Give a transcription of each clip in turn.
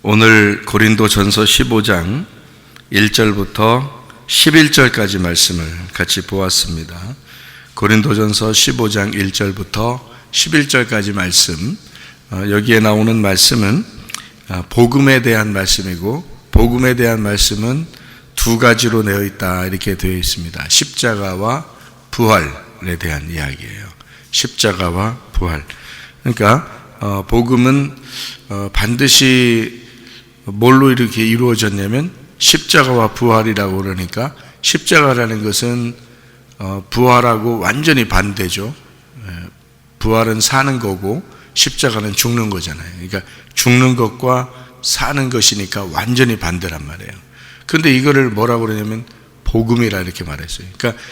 오늘 고린도전서 15장 1절부터 11절까지 말씀을 같이 보았습니다. 고린도전서 15장 1절부터 11절까지 말씀, 여기에 나오는 말씀은 복음에 대한 말씀이고, 복음에 대한 말씀은 두 가지로 되어 있다 이렇게 되어 있습니다. 십자가와 부활에 대한 이야기예요. 십자가와 부활. 그러니까 복음은 반드시 뭘로 이렇게 이루어졌냐면 십자가와 부활이라고 그러니까, 십자가라는 것은 부활하고 완전히 반대죠. 부활은 사는 거고 십자가는 죽는 거잖아요. 그러니까 죽는 것과 사는 것이니까 완전히 반대란 말이에요. 그런데 이거를 뭐라고 그러냐면 복음이라 이렇게 말했어요. 그러니까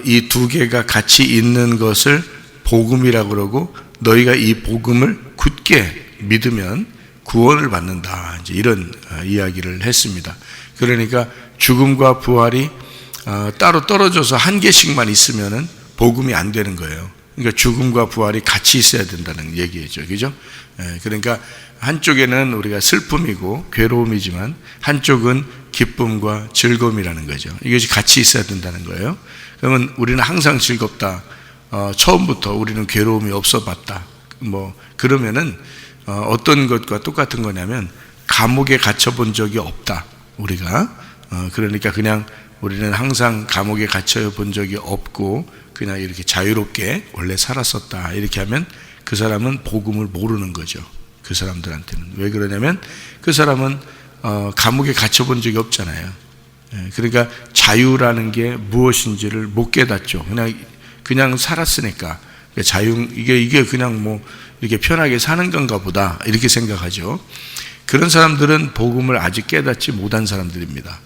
이 두 개가 같이 있는 것을 복음이라고 그러고, 너희가 이 복음을 굳게 믿으면 구원을 받는다, 이제 이런 이야기를 했습니다. 그러니까 죽음과 부활이 따로 떨어져서 한 개씩만 있으면은 복음이 안 되는 거예요. 그러니까 죽음과 부활이 같이 있어야 된다는 얘기죠, 그죠? 그러니까 한쪽에는 우리가 슬픔이고 괴로움이지만 한쪽은 기쁨과 즐거움이라는 거죠. 이것이 같이 있어야 된다는 거예요. 그러면 우리는 항상 즐겁다, 처음부터 우리는 괴로움이 없어 봤다, 그러면은 어떤 것과 똑같은 거냐면 감옥에 갇혀 본 적이 없다, 우리가. 그러니까 그냥 우리는 항상 감옥에 갇혀 본 적이 없고 그냥 이렇게 자유롭게 원래 살았었다, 이렇게 하면 그 사람은 복음을 모르는 거죠. 그 사람들한테는. 왜 그러냐면 그 사람은 감옥에 갇혀 본 적이 없잖아요. 그러니까 자유라는 게 무엇인지를 못 깨닫죠. 그냥 살았으니까 자유, 이게 그냥 이렇게 편하게 사는 건가 보다, 이렇게 생각하죠. 그런 사람들은 복음을 아직 깨닫지 못한 사람들입니다.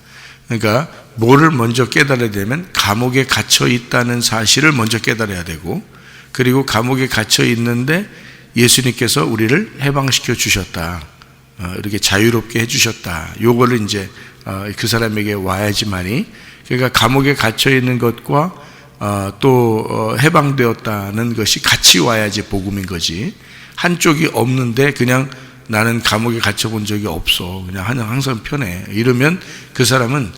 그러니까 뭐를 먼저 깨달아야 되면 감옥에 갇혀 있다는 사실을 먼저 깨달아야 되고, 그리고 감옥에 갇혀 있는데 예수님께서 우리를 해방시켜 주셨다, 이렇게 자유롭게 해주셨다, 요거를 이제 그 사람에게 와야지만이, 그러니까 감옥에 갇혀 있는 것과 또 해방되었다는 것이 같이 와야지 복음인 거지. 한쪽이 없는데 그냥 나는 감옥에 갇혀 본 적이 없어, 그냥 항상 편해, 이러면 그 사람은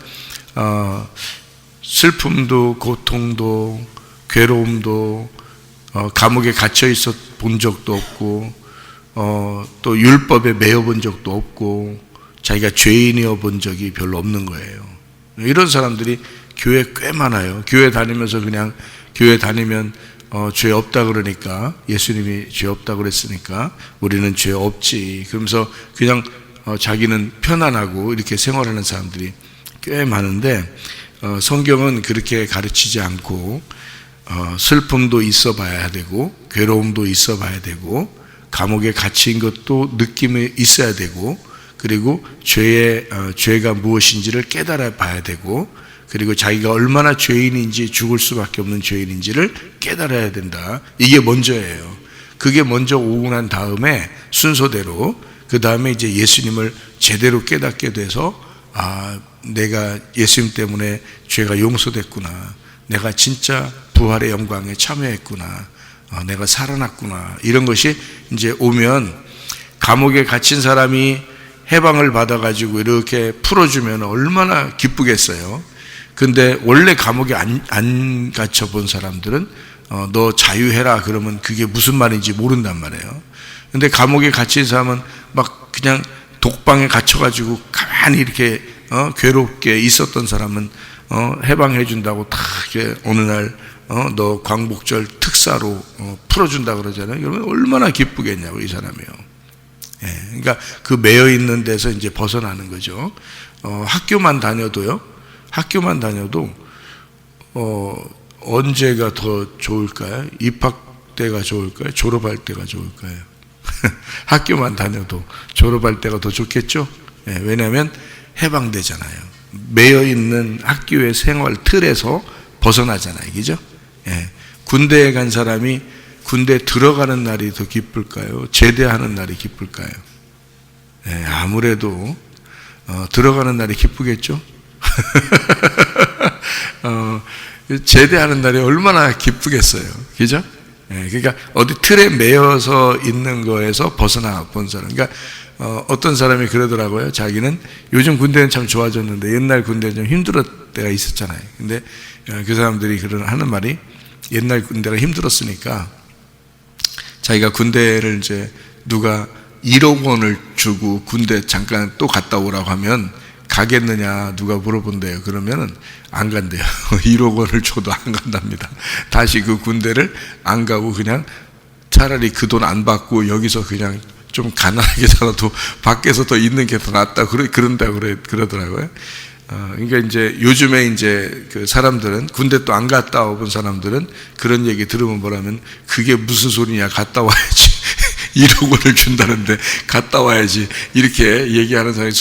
슬픔도 고통도 괴로움도 감옥에 갇혀 있어 본 적도 없고, 또 율법에 매여 본 적도 없고, 자기가 죄인이어 본 적이 별로 없는 거예요. 이런 사람들이 교회 꽤 많아요. 교회 다니면서 그냥 교회 다니면 죄 없다 그러니까, 예수님이 죄 없다 그랬으니까 우리는 죄 없지, 그러면서 그냥 자기는 편안하고 이렇게 생활하는 사람들이 꽤 많은데, 성경은 그렇게 가르치지 않고 슬픔도 있어 봐야 되고 괴로움도 있어 봐야 되고 감옥에 갇힌 것도 느낌이 있어야 되고, 그리고 죄가 무엇인지를 깨달아 봐야 되고, 그리고 자기가 얼마나 죄인인지, 죽을 수밖에 없는 죄인인지를 깨달아야 된다. 이게 먼저예요. 그게 먼저 오고 난 다음에 순서대로, 그 다음에 이제 예수님을 제대로 깨닫게 돼서, 내가 예수님 때문에 죄가 용서됐구나, 내가 진짜 부활의 영광에 참여했구나, 내가 살아났구나, 이런 것이 이제 오면, 감옥에 갇힌 사람이 해방을 받아가지고 이렇게 풀어주면 얼마나 기쁘겠어요. 근데 원래 감옥에 안 갇혀 본 사람들은 너 자유해라 그러면 그게 무슨 말인지 모른단 말이에요. 근데 감옥에 갇힌 사람은 막 그냥 독방에 갇혀가지고 가만히 이렇게 괴롭게 있었던 사람은 해방해 준다고 다 이렇게 어느 날 너 광복절 특사로 풀어준다 그러잖아요. 그러면 얼마나 기쁘겠냐고, 이 사람이요. 그러니까 그 매여 있는 데서 이제 벗어나는 거죠. 학교만 다녀도 언제가 더 좋을까요? 입학 때가 좋을까요? 졸업할 때가 좋을까요? 학교만 다녀도 졸업할 때가 더 좋겠죠? 왜냐하면 해방되잖아요. 매여 있는 학교의 생활 틀에서 벗어나잖아요, 그죠? 군대에 간 사람이 군대 들어가는 날이 더 기쁠까요? 제대하는 날이 기쁠까요? 아무래도 들어가는 날이 기쁘겠죠? 제대하는 날이 얼마나 기쁘겠어요, 그죠? 그러니까 어디 틀에 매여서 있는 거에서 벗어나 본 사람, 그러니까 어떤 사람이 그러더라고요. 자기는 요즘 군대는 참 좋아졌는데 옛날 군대는 좀 힘들었을 때가 있었잖아요. 근데 그 사람들이 하는 말이 옛날 군대가 힘들었으니까 자기가 군대를 이제 누가 1억 원을 주고 군대 잠깐 또 갔다 오라고 하면 가겠느냐 누가 물어본대요. 그러면은 안 간대요. 1억 원을 줘도 안 간답니다. 다시 그 군대를 안 가고 그냥 차라리 그 돈 안 받고 여기서 그냥 좀 가난하게 살아도 밖에서 더 있는 게 더 낫다 그런다고 그러더라고요. 그러니까 이제 요즘에 이제 그 사람들은 군대 또 안 갔다 오본 사람들은 그런 얘기 들으면 뭐라면 그게 무슨 소리냐 갔다 와야지 1억 원을 준다는데 갔다 와야지 이렇게 얘기하는 사람이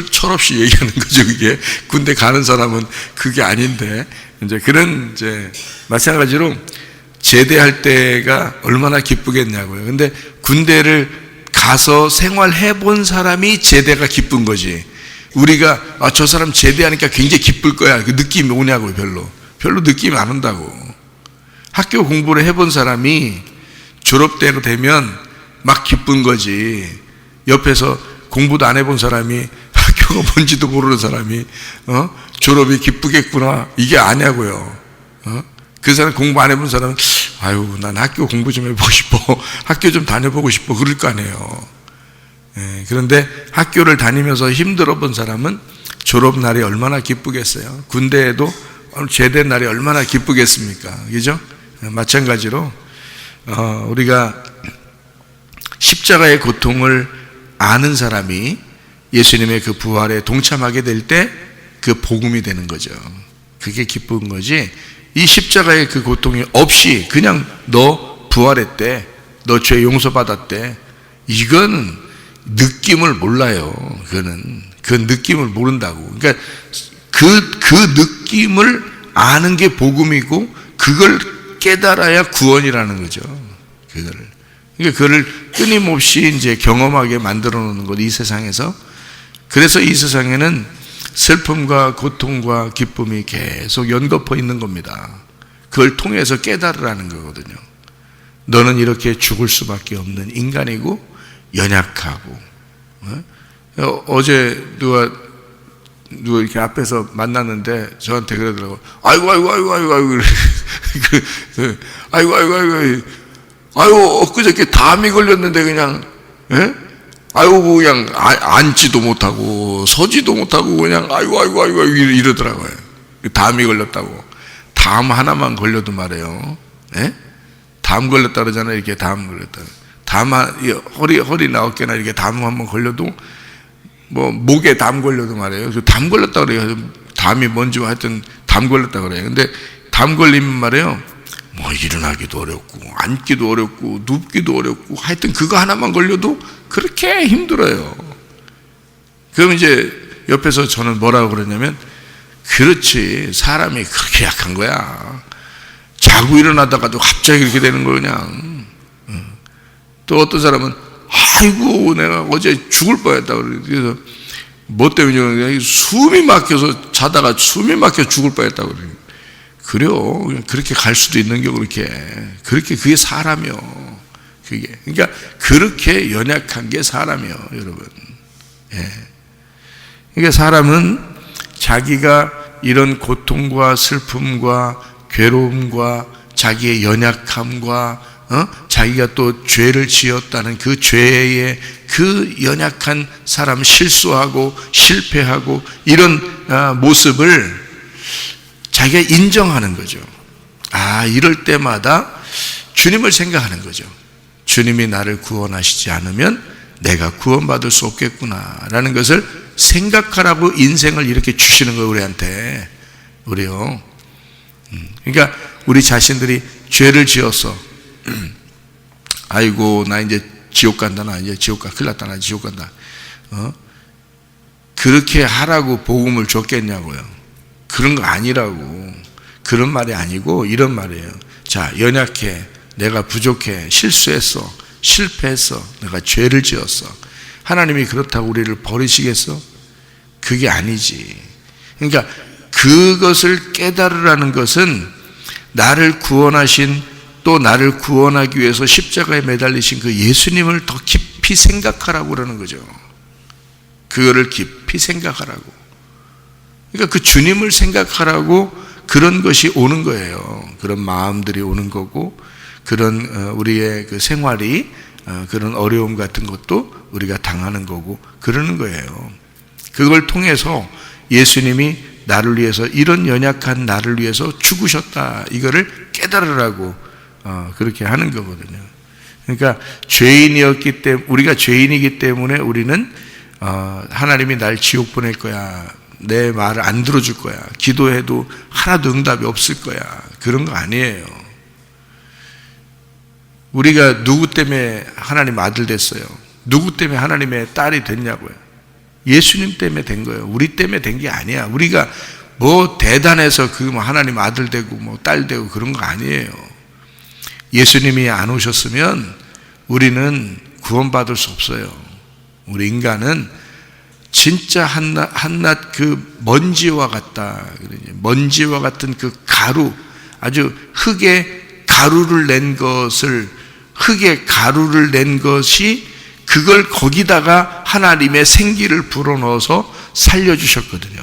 철없이 얘기하는 거죠. 그게 군대 가는 사람은 그게 아닌데 이제 그런 이제 마찬가지로 제대할 때가 얼마나 기쁘겠냐고요. 근데 군대를 가서 생활해 본 사람이 제대가 기쁜 거지. 우리가 저 사람 제대하니까 굉장히 기쁠 거야 그 느낌이 오냐고요. 별로 느낌이 안 온다고. 학교 공부를 해본 사람이 졸업대로 되면 막 기쁜 거지. 옆에서 공부도 안 해본 사람이 학교가 뭔지도 모르는 사람이 졸업이 기쁘겠구나 이게 아냐고요. 그 사람 공부 안 해본 사람은 아유 난 학교 공부 좀 해보고 싶어 학교 좀 다녀보고 싶어 그럴 거 아니에요. 그런데 학교를 다니면서 힘들어 본 사람은 졸업날이 얼마나 기쁘겠어요. 군대에도 제대 날이 얼마나 기쁘겠습니까. 그죠? 마찬가지로 우리가 십자가의 고통을 아는 사람이 예수님의 그 부활에 동참하게 될 때 그 복음이 되는 거죠. 그게 기쁜 거지. 이 십자가의 그 고통이 없이 그냥 너 부활했대, 너 죄 용서받았대, 이건 느낌을 몰라요. 그 느낌을 모른다고. 그러니까 그 느낌을 아는 게 복음이고 그걸 깨달아야 구원이라는 거죠. 그거를. 그러니까 그걸 끊임없이 이제 경험하게 만들어 놓는 것, 이 세상에서. 그래서 이 세상에는 슬픔과 고통과 기쁨이 계속 연거푸 있는 겁니다. 그걸 통해서 깨달으라는 거거든요. 너는 이렇게 죽을 수밖에 없는 인간이고 연약하고. 어제 누가 이렇게 앞에서 만났는데 저한테 그러더라고. 아이고 엊그저께 담이 걸렸는데 그냥 그냥 앉지도 못하고 서지도 못하고 그냥 아이고 이러더라고요. 담이 걸렸다고. 담 하나만 걸려도 말이에요. 담 걸렸다 그러잖아요. 이렇게 담 걸렸다. 허리 나어깨나 이렇게 담 한번 걸려도 뭐 목에 담 걸려도 말이에요. 담 걸렸다 그래요. 담이 뭔지 하여튼 담 걸렸다 그래요. 근데 담 걸리면 말이에요. 뭐 일어나기도 어렵고 앉기도 어렵고 눕기도 어렵고 하여튼 그거 하나만 걸려도 그렇게 힘들어요. 그럼 이제 옆에서 저는 뭐라고 그러냐면 그렇지 사람이 그렇게 약한 거야. 자고 일어나다가도 갑자기 그렇게 되는 거 그냥. 또 어떤 사람은 아이고 내가 어제 죽을 뻔했다 그래서 뭐 때문이냐 숨이 막혀서 자다가 숨이 막혀 죽을 뻔했다 그래요. 그래요. 그렇게 갈 수도 있는 게 그렇게 그게 사람이요. 그러니까 그렇게 연약한 게 사람이요, 여러분. 그러니까 사람은 자기가 이런 고통과 슬픔과 괴로움과 자기의 연약함과 자기가 또 죄를 지었다는 그 죄의 그 연약한 사람, 실수하고 실패하고 이런 모습을 자기가 인정하는 거죠. 이럴 때마다 주님을 생각하는 거죠. 주님이 나를 구원하시지 않으면 내가 구원받을 수 없겠구나라는 것을 생각하라고 인생을 이렇게 주시는 거예요, 우리요. 그러니까 우리 자신들이 죄를 지어서 아이고 나 이제 지옥 간다, 나 이제 지옥 가, 큰일 났다, 나 지옥 간다. 그렇게 하라고 복음을 줬겠냐고요. 그런 거 아니라고. 그런 말이 아니고 이런 말이에요. 자, 연약해, 내가 부족해, 실수했어, 실패했어, 내가 죄를 지었어. 하나님이 그렇다고 우리를 버리시겠어? 그게 아니지. 그러니까 그것을 깨달으라는 것은 나를 구원하신, 또 나를 구원하기 위해서 십자가에 매달리신 그 예수님을 더 깊이 생각하라고 그러는 거죠. 그거를 깊이 생각하라고. 그러니까 그 주님을 생각하라고 그런 것이 오는 거예요. 그런 마음들이 오는 거고, 그런 우리의 그 생활이 그런 어려움 같은 것도 우리가 당하는 거고 그러는 거예요. 그걸 통해서 예수님이 나를 위해서, 이런 연약한 나를 위해서 죽으셨다, 이거를 깨달으라고 그렇게 하는 거거든요. 그러니까 죄인이었기 때문에, 우리가 죄인이기 때문에 우리는 하나님이 날 지옥 보낼 거야, 내 말을 안 들어줄 거야, 기도해도 하나도 응답이 없을 거야, 그런 거 아니에요. 우리가 누구 때문에 하나님 아들 됐어요? 누구 때문에 하나님의 딸이 됐냐고요? 예수님 때문에 된 거예요. 우리 때문에 된 게 아니야. 우리가 뭐 대단해서 그 뭐 하나님 아들 되고 뭐 딸 되고 그런 거 아니에요. 예수님이 안 오셨으면 우리는 구원받을 수 없어요. 우리 인간은 진짜 한낱 그 먼지와 같다. 먼지와 같은 그 가루, 아주 흙에 가루를 낸 것이 그걸 거기다가 하나님의 생기를 불어넣어서 살려주셨거든요.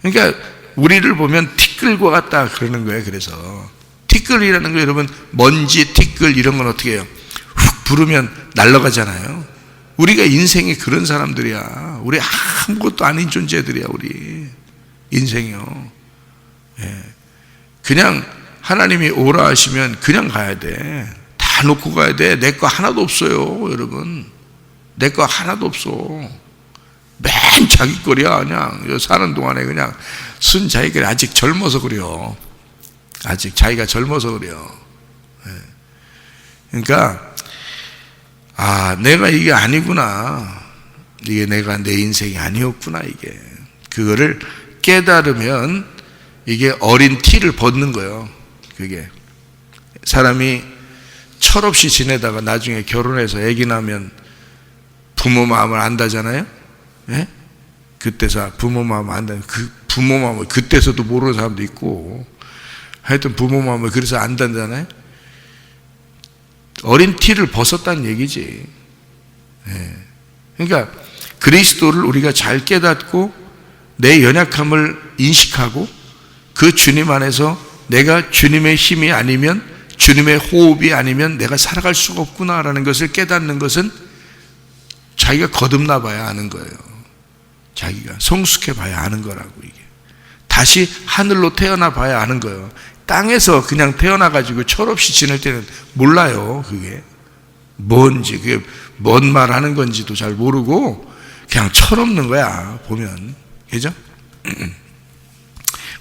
그러니까 우리를 보면 티끌과 같다 그러는 거예요. 그래서 티끌이라는 거, 여러분, 먼지, 티끌 이런 건 어떻게 해요? 훅 부르면 날아가잖아요. 우리가 인생이 그런 사람들이야. 우리 아무것도 아닌 존재들이야. 우리 인생이요. 예. 그냥 하나님이 오라 하시면 그냥 가야 돼. 다 놓고 가야 돼. 내 거 하나도 없어요, 여러분. 내 거 하나도 없어. 맨 자기 거리야. 그냥 사는 동안에 그냥 쓴 자기 거리. 아직 젊어서 그래요. 아직 자기가 젊어서 그래요. 그러니까 내가 이게 아니구나, 이게 내가 내 인생이 아니었구나, 이게. 그거를 깨달으면 이게 어린 티를 벗는 거예요. 그게 사람이 철없이 지내다가 나중에 결혼해서 아기 나면 부모 마음을 안다잖아요. 예? 그때서 부모 마음을 안다. 그 부모 마음을 그때서도 모르는 사람도 있고, 하여튼 부모 마음을 그래서 안다잖아요. 어린 티를 벗었다는 얘기지. 예. 그러니까 그리스도를 우리가 잘 깨닫고 내 연약함을 인식하고 그 주님 안에서 내가 주님의 힘이 아니면, 주님의 호흡이 아니면 내가 살아갈 수가 없구나라는 것을 깨닫는 것은 자기가 거듭나 봐야 아는 거예요. 자기가 성숙해 봐야 아는 거라고. 이게 다시 하늘로 태어나 봐야 아는 거예요. 땅에서 그냥 태어나가지고 철없이 지낼 때는 몰라요. 그게 뭔지, 그게 뭔 말 하는 건지도 잘 모르고 그냥 철없는 거야, 보면. 그죠?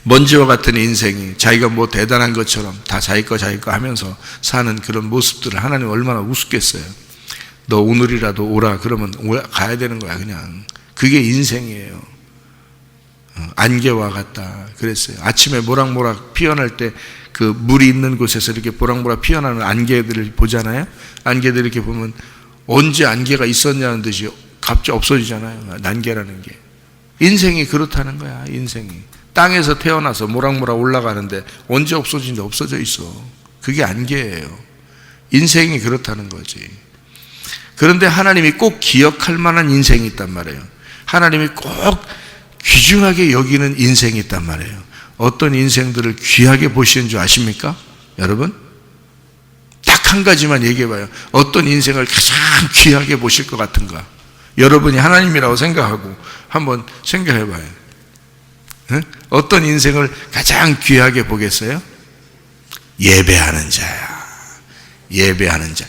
먼지와 같은 인생이 자기가 뭐 대단한 것처럼 다 자기 거 하면서 사는 그런 모습들을 하나님 얼마나 우습겠어요. 너 오늘이라도 오라 그러면 가야 되는 거야, 그냥. 그게 인생이에요. 안개와 같다 그랬어요. 아침에 모락모락 피어날 때 그 물이 있는 곳에서 이렇게 모락모락 피어나는 안개들을 보잖아요. 안개들 이렇게 보면 언제 안개가 있었냐는 듯이 갑자기 없어지잖아요. 안개라는 게. 인생이 그렇다는 거야. 인생이 땅에서 태어나서 모락모락 올라가는데 언제 없어지는데 없어져 있어. 그게 안개예요. 인생이 그렇다는 거지. 그런데 하나님이 꼭 기억할 만한 인생이 있단 말이에요. 하나님이 꼭 귀중하게 여기는 인생이 있단 말이에요. 어떤 인생들을 귀하게 보시는 줄 아십니까? 여러분? 딱 한 가지만 얘기해 봐요. 어떤 인생을 가장 귀하게 보실 것 같은가? 여러분이 하나님이라고 생각하고 한번 생각해 봐요. 네? 어떤 인생을 가장 귀하게 보겠어요? 예배하는 자야. 예배하는 자.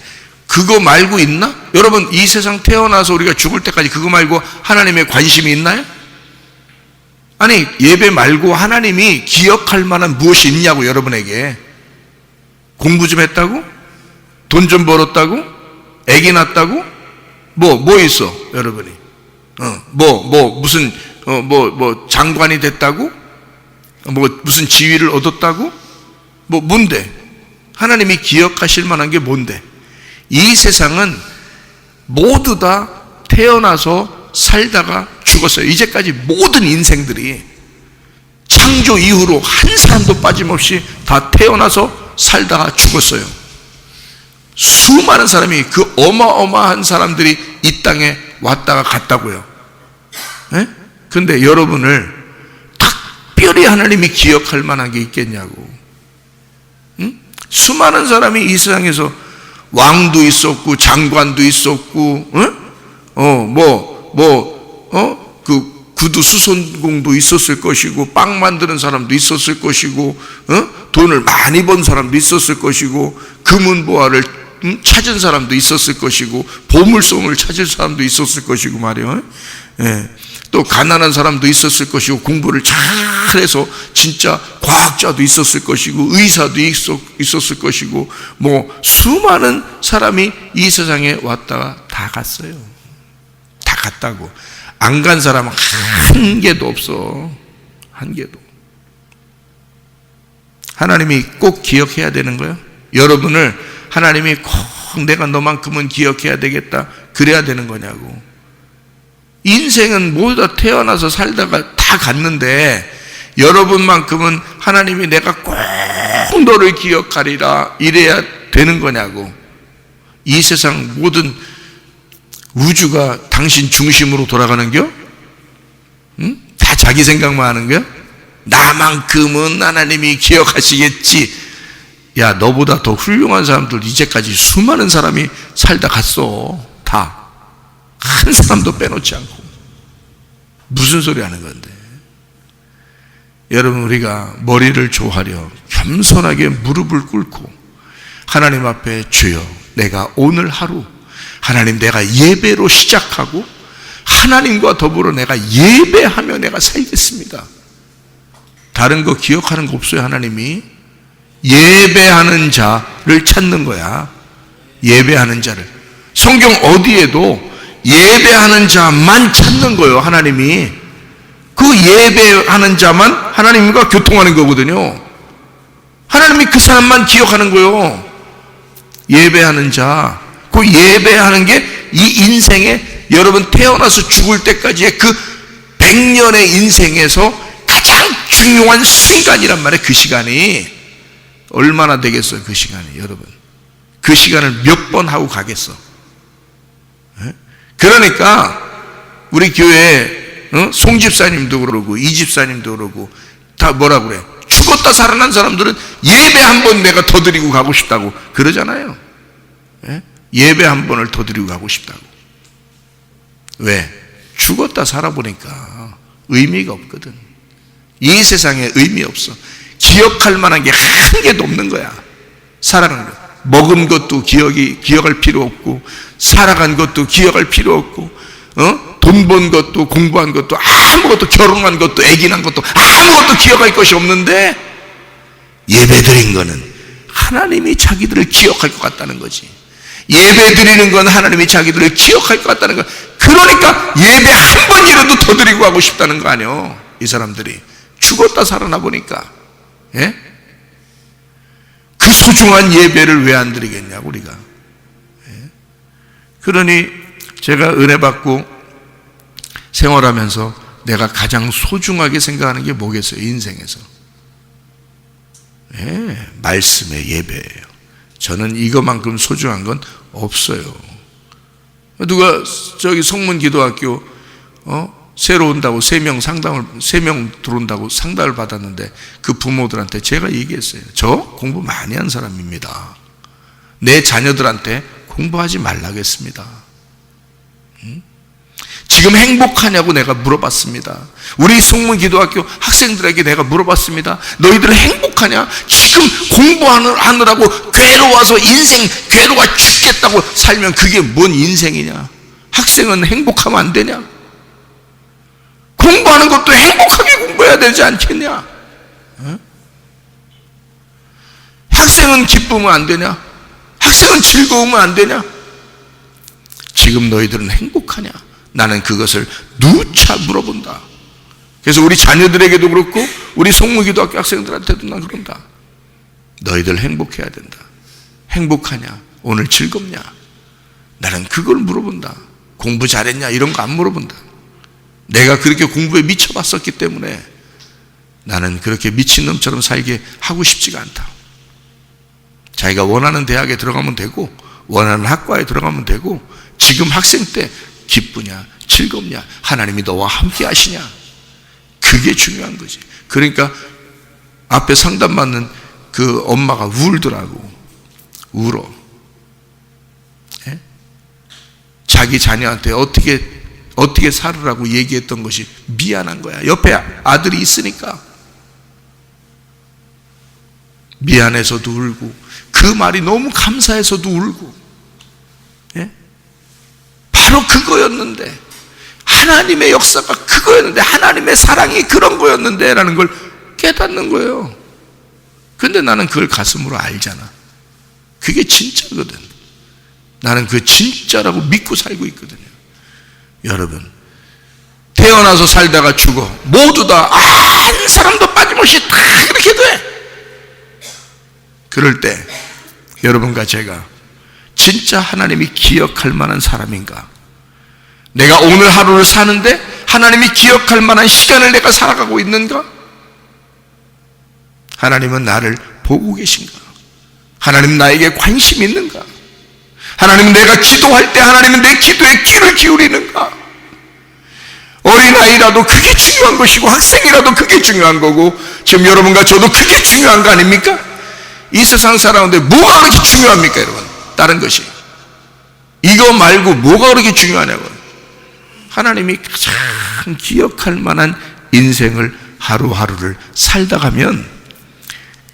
그거 말고 있나? 여러분, 이 세상 태어나서 우리가 죽을 때까지 그거 말고 하나님의 관심이 있나요? 아니, 예배 말고 하나님이 기억할 만한 무엇이 있냐고. 여러분에게 공부 좀 했다고? 돈 좀 벌었다고? 애기 낳았다고? 뭐 있어, 여러분이? 무슨 장관이 됐다고? 무슨 지위를 얻었다고? 뭔데? 하나님이 기억하실 만한 게 뭔데? 이 세상은 모두 다 태어나서 살다가 죽었어요. 이제까지 모든 인생들이 창조 이후로 한 사람도 빠짐없이 다 태어나서 살다가 죽었어요. 수많은 사람이, 그 어마어마한 사람들이 이 땅에 왔다가 갔다고요. 예? 근데 여러분을 특별히 하나님이 기억할 만한 게 있겠냐고. 응? 수많은 사람이 이 세상에서 왕도 있었고 장관도 있었고, 그 구두 수선공도 있었을 것이고, 빵 만드는 사람도 있었을 것이고, 돈을 많이 번 사람도 있었을 것이고, 금은보화를 찾은 사람도 있었을 것이고, 보물섬을 찾을 사람도 있었을 것이고 말이에요. 예. 또 가난한 사람도 있었을 것이고, 공부를 잘해서 진짜 과학자도 있었을 것이고, 의사도 있었을 것이고, 뭐 수많은 사람이 이 세상에 왔다가 다 갔어요. 다 갔다고. 안 간 사람은 한 개도 없어. 한 개도. 하나님이 꼭 기억해야 되는 거예요. 여러분을 하나님이 꼭 내가 너만큼은 기억해야 되겠다, 그래야 되는 거냐고. 인생은 모두 다 태어나서 살다가 다 갔는데, 여러분만큼은 하나님이 내가 꼭 너를 기억하리라 이래야 되는 거냐고. 이 세상 모든 우주가 당신 중심으로 돌아가는겨? 응? 다 자기 생각만 하는겨? 나만큼은 하나님이 기억하시겠지. 야, 너보다 더 훌륭한 사람들 이제까지 수많은 사람이 살다 갔어. 다. 한 사람도 빼놓지 않고. 무슨 소리 하는 건데. 여러분, 우리가 머리를 조아려 겸손하게 무릎을 꿇고 하나님 앞에, 주여, 내가 오늘 하루 하나님, 내가 예배로 시작하고 하나님과 더불어 내가 예배하며 내가 살겠습니다. 다른 거 기억하는 거 없어요. 하나님이 예배하는 자를 찾는 거야. 예배하는 자를. 성경 어디에도 예배하는 자만 찾는 거예요. 하나님이. 그 예배하는 자만 하나님과 교통하는 거거든요. 하나님이 그 사람만 기억하는 거예요. 예배하는 자. 그 예배하는 게 이 인생에, 여러분 태어나서 죽을 때까지의 그 100년의 인생에서 가장 중요한 순간이란 말이에요. 그 시간이 얼마나 되겠어요? 그 시간이. 여러분, 그 시간을 몇 번 하고 가겠어? 그러니까 우리 교회 송 집사님도 그러고 이 집사님도 그러고 다 뭐라 그래? 죽었다 살아난 사람들은 예배 한 번 내가 더 드리고 가고 싶다고 그러잖아요. 예배 한 번을 더 드리고 가고 싶다고. 왜? 죽었다 살아보니까 의미가 없거든. 이 세상에 의미 없어. 기억할 만한 게 한 개도 없는 거야. 살아간 거. 먹은 것도 기억할 필요 없고, 살아간 것도 기억할 필요 없고, 돈 번 것도, 공부한 것도, 아무것도, 결혼한 것도, 아기 난 것도 아무것도 기억할 것이 없는데, 예배 드린 거는 하나님이 자기들을 기억할 것 같다는 거지. 예배 드리는 건 하나님이 자기들을 기억할 것 같다는 거. 그러니까 예배 한 번이라도 더 드리고 하고 싶다는 거 아니에요. 이 사람들이 죽었다 살아나 보니까. 예? 그 소중한 예배를 왜 안 드리겠냐고 우리가. 예? 그러니 제가 은혜 받고 생활하면서 내가 가장 소중하게 생각하는 게 뭐겠어요? 인생에서. 예, 말씀의 예배예요. 저는 이거만큼 소중한 건 없어요. 누가 저기 성문기도학교 새로 온다고 3명 들어온다고 상담을 받았는데, 그 부모들한테 제가 얘기했어요. 저 공부 많이 한 사람입니다. 내 자녀들한테 공부하지 말라겠습니다. 지금 행복하냐고 내가 물어봤습니다. 우리 성문기도학교 학생들에게 내가 물어봤습니다. 너희들은 행복하냐? 지금 공부하느라고 괴로워서 인생 괴로워 죽겠다고 살면 그게 뭔 인생이냐? 학생은 행복하면 안 되냐? 공부하는 것도 행복하게 공부해야 되지 않겠냐? 학생은 기쁘면 안 되냐? 학생은 즐거우면 안 되냐? 지금 너희들은 행복하냐? 나는 그것을 누차 물어본다. 그래서 우리 자녀들에게도 그렇고 우리 성문기도학교 학생들한테도 난 그런다. 너희들 행복해야 된다. 행복하냐? 오늘 즐겁냐? 나는 그걸 물어본다. 공부 잘했냐? 이런 거 안 물어본다. 내가 그렇게 공부에 미쳐봤었기 때문에 나는 그렇게 미친놈처럼 살게 하고 싶지가 않다. 자기가 원하는 대학에 들어가면 되고 원하는 학과에 들어가면 되고, 지금 학생 때 기쁘냐, 즐겁냐, 하나님이 너와 함께 하시냐, 그게 중요한 거지. 그러니까 앞에 상담받는 그 엄마가 울더라고. 울어. 예? 자기 자녀한테 어떻게 살으라고 얘기했던 것이 미안한 거야. 옆에 아들이 있으니까 미안해서도 울고, 그 말이 너무 감사해서도 울고. 예? 바로 그거였는데, 하나님의 역사가 그거였는데, 하나님의 사랑이 그런 거였는데 라는 걸 깨닫는 거예요. 근데 나는 그걸 가슴으로 알잖아. 그게 진짜거든. 나는 그 진짜라고 믿고 살고 있거든요. 여러분, 태어나서 살다가 죽어. 모두 다 한 사람도 빠짐없이 다 그렇게 돼. 그럴 때 여러분과 제가 진짜 하나님이 기억할 만한 사람인가? 내가 오늘 하루를 사는데 하나님이 기억할 만한 시간을 내가 살아가고 있는가? 하나님은 나를 보고 계신가? 하나님 나에게 관심 있는가? 하나님 내가 기도할 때 하나님은 내 기도에 귀를 기울이는가? 어린아이라도 그게 중요한 것이고, 학생이라도 그게 중요한 거고, 지금 여러분과 저도 그게 중요한 거 아닙니까? 이 세상 살아오는데 뭐가 그렇게 중요합니까, 여러분? 다른 것이. 이거 말고 뭐가 그렇게 중요하냐고. 하나님이 가장 기억할 만한 인생을 하루하루를 살다 가면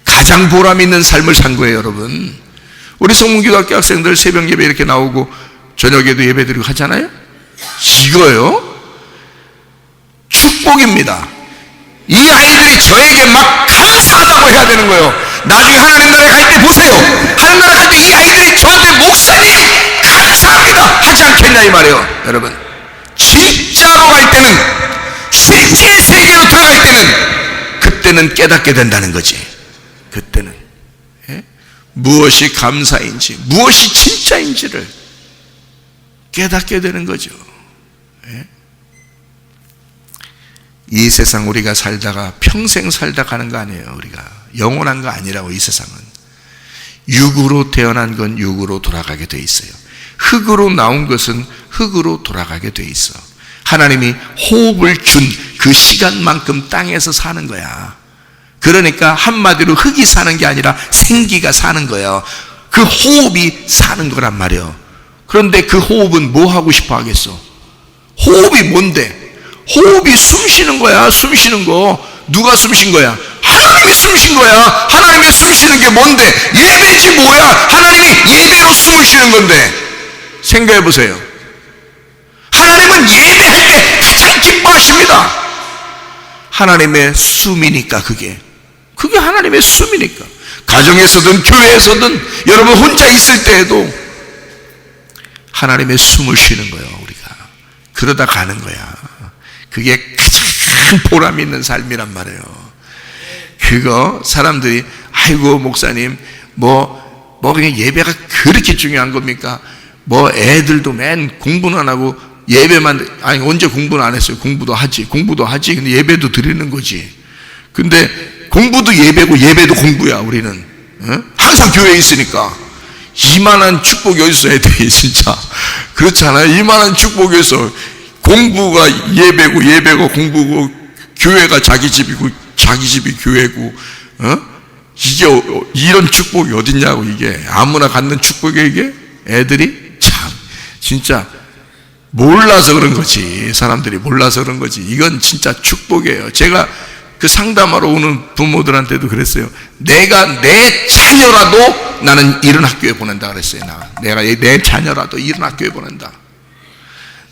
가장 보람 있는 삶을 산 거예요, 여러분. 우리 성문기도학교 학생들 새벽 예배 이렇게 나오고 저녁에도 예배 드리고 하잖아요. 이거요 축복입니다. 이 아이들이 저에게 막 감사하다고 해야 되는 거예요. 나중에 하나님 나라에 갈 때 보세요. 하나님 나라에 갈 때 이 아이들이 저한테 목사님 감사합니다 하지 않겠냐 이 말이에요. 여러분, 진짜로 갈 때는, 실제 세계로 들어갈 때는, 그때는 깨닫게 된다는 거지. 그때는 무엇이 감사인지, 무엇이 진짜인지를 깨닫게 되는 거죠. 이 세상 우리가 살다가 평생 살다 가는 거 아니에요. 우리가 영원한 거 아니라고. 이 세상은 육으로 태어난 건 육으로 돌아가게 돼 있어요. 흙으로 나온 것은 흙으로 돌아가게 돼 있어. 하나님이 호흡을 준 그 시간만큼 땅에서 사는 거야. 그러니까 한마디로 흙이 사는 게 아니라 생기가 사는 거예요. 그 호흡이 사는 거란 말이에요. 그런데 그 호흡은 뭐 하고 싶어 하겠어? 호흡이 뭔데? 호흡이 숨 쉬는 거야. 숨 쉬는 거. 누가 숨 쉰 거야? 하나님이 숨 쉰 거야. 하나님이 숨 쉬는 게 뭔데? 예배지 뭐야? 하나님이 예배로 숨을 쉬는 건데. 생각해 보세요. 하나님은 예배할 때 가장 기뻐하십니다. 하나님의 숨이니까. 그게 하나님의 숨이니까. 가정에서든 교회에서든 여러분 혼자 있을 때에도 하나님의 숨을 쉬는 거예요. 우리가 그러다 가는 거야. 그게 가장 보람 있는 삶이란 말이에요. 그거 사람들이 아이고 목사님 뭐 그냥 예배가 그렇게 중요한 겁니까? 뭐 애들도 맨 공부는 안 하고 예배만, 아니 언제 공부는 안 했어요. 공부도 하지 근데 예배도 드리는 거지. 근데 공부도 예배고 예배도 공부야. 우리는 항상 교회에 있으니까. 이만한 축복이 어디서 애들이 진짜 그렇잖아요. 이만한 축복이 어디서. 공부가 예배고 예배가 공부고 교회가 자기 집이고 자기 집이 교회고, 이게 이런 축복이 어딨냐고. 이게 아무나 갖는 축복이 이게. 애들이 참 진짜 몰라서 그런 거지. 사람들이 몰라서 그런 거지. 이건 진짜 축복이에요. 제가 그 상담하러 오는 부모들한테도 그랬어요. 내가 내 자녀라도 나는 이런 학교에 보낸다 그랬어요. 내가 내 자녀라도 이런 학교에 보낸다.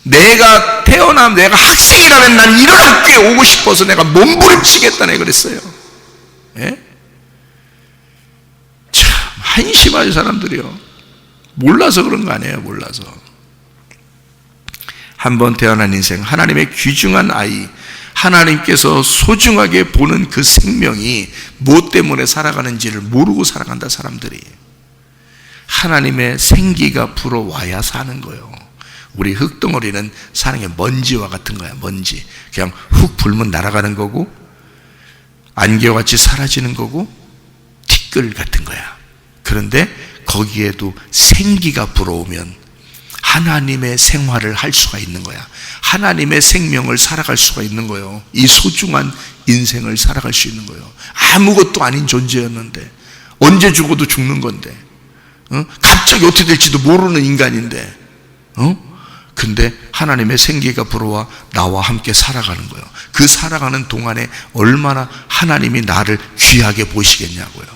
내가 태어나면 내가 학생이라면 난 이런 학교에 오고 싶어서 내가 몸부림치겠다네 그랬어요. 예? 참 한심하죠 사람들이요. 몰라서 그런 거 아니에요. 몰라서. 한 번 태어난 인생, 하나님의 귀중한 아이, 하나님께서 소중하게 보는 그 생명이 무엇 때문에 살아가는지를 모르고 살아간다. 사람들이. 하나님의 생기가 불어와야 사는 거예요. 우리 흙덩어리는 사는 게 먼지와 같은 거야. 먼지. 그냥 훅 불면 날아가는 거고, 안개같이 사라지는 거고, 티끌 같은 거야. 그런데 거기에도 생기가 불어오면 하나님의 생활을 할 수가 있는 거야. 하나님의 생명을 살아갈 수가 있는 거예요. 이 소중한 인생을 살아갈 수 있는 거예요. 아무것도 아닌 존재였는데, 언제 죽어도 죽는 건데, 갑자기 어떻게 될지도 모르는 인간인데, 근데 하나님의 생기가 불어와 나와 함께 살아가는 거예요. 그 살아가는 동안에 얼마나 하나님이 나를 귀하게 보시겠냐고요.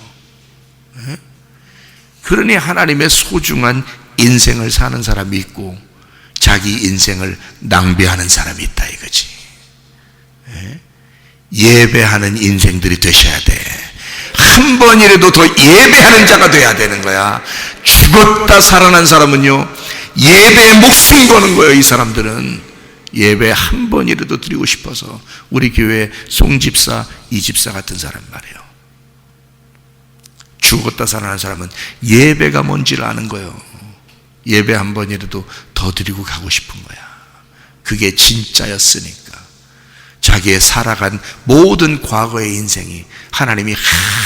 그러니 하나님의 소중한 인생을 사는 사람이 있고 자기 인생을 낭비하는 사람이 있다 이거지. 예배하는 인생들이 되셔야 돼. 한 번이라도 더 예배하는 자가 돼야 되는 거야. 죽었다 살아난 사람은요, 예배에 목숨 거는 거예요. 이 사람들은 예배 한 번이라도 드리고 싶어서. 우리 교회 송집사, 이집사 같은 사람 말이에요. 죽었다 살아난 사람은 예배가 뭔지를 아는 거예요. 예배 한 번이라도 더 드리고 가고 싶은 거야. 그게 진짜였으니까. 자기의 살아간 모든 과거의 인생이 하나님이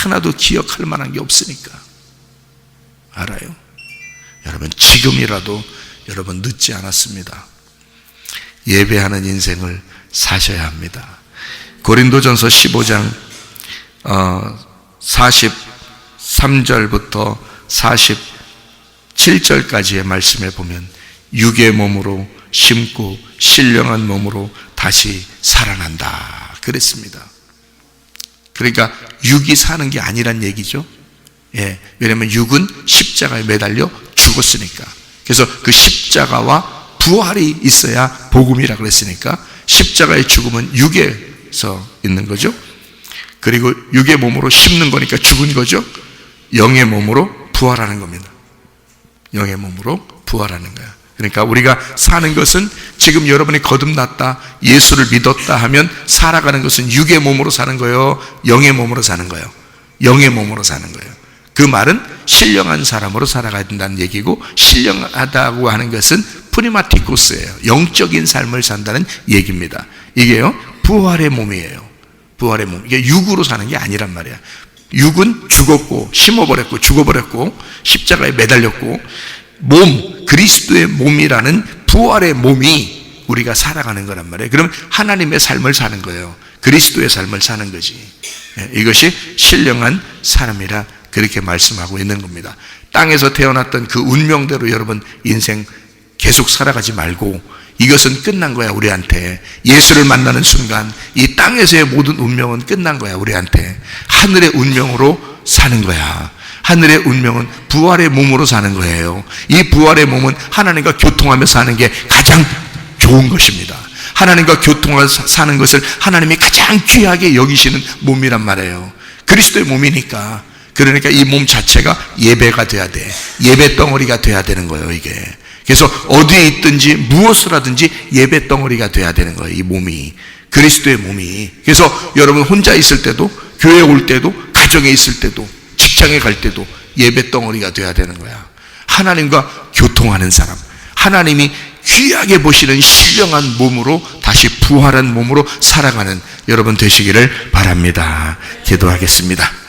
하나도 기억할 만한 게 없으니까. 알아요? 여러분, 지금이라도 여러분 늦지 않았습니다. 예배하는 인생을 사셔야 합니다. 고린도전서 15장 43절부터 47절까지의 말씀에 보면 육의 몸으로 심고 신령한 몸으로 다시 살아난다 그랬습니다. 그러니까 육이 사는 게 아니란 얘기죠. 왜냐하면 육은 십자가에 매달려 죽었으니까. 그래서 그 십자가와 부활이 있어야 복음이라 그랬으니까 십자가의 죽음은 육에서 있는 거죠. 그리고 육의 몸으로 심는 거니까 죽은 거죠. 영의 몸으로 부활하는 겁니다. 영의 몸으로 부활하는 거야. 그러니까 우리가 사는 것은 지금 여러분이 거듭났다, 예수를 믿었다 하면 살아가는 것은 육의 몸으로 사는 거예요, 영의 몸으로 사는 거예요. 영의 몸으로 사는 거예요. 그 말은 신령한 사람으로 살아가야 된다는 얘기고, 신령하다고 하는 것은 프리마티코스예요. 영적인 삶을 산다는 얘기입니다. 이게요, 부활의 몸이에요. 부활의 몸. 이게 육으로 사는 게 아니란 말이야. 육은 죽었고 심어버렸고 죽어버렸고 십자가에 매달렸고, 몸, 그리스도의 몸이라는 부활의 몸이 우리가 살아가는 거란 말이에요. 그럼 하나님의 삶을 사는 거예요. 그리스도의 삶을 사는 거지. 이것이 신령한 사람이라 그렇게 말씀하고 있는 겁니다. 땅에서 태어났던 그 운명대로 여러분 인생 계속 살아가지 말고, 이것은 끝난 거야 우리한테. 예수를 만나는 순간 이 땅에서의 모든 운명은 끝난 거야 우리한테. 하늘의 운명으로 사는 거야. 하늘의 운명은 부활의 몸으로 사는 거예요. 이 부활의 몸은 하나님과 교통하며 사는 게 가장 좋은 것입니다. 하나님과 교통하며 사는 것을 하나님이 가장 귀하게 여기시는 몸이란 말이에요. 그리스도의 몸이니까. 그러니까 이 몸 자체가 예배가 돼야 돼. 예배 덩어리가 돼야 되는 거예요 이게. 그래서 어디에 있든지 무엇을 하든지 예배 덩어리가 돼야 되는 거예요 이 몸이. 그리스도의 몸이. 그래서 여러분 혼자 있을 때도, 교회에 올 때도, 가정에 있을 때도, 직장에 갈 때도 예배 덩어리가 돼야 되는 거야. 하나님과 교통하는 사람, 하나님이 귀하게 보시는 신령한 몸으로 다시 부활한 몸으로 살아가는 여러분 되시기를 바랍니다. 기도하겠습니다.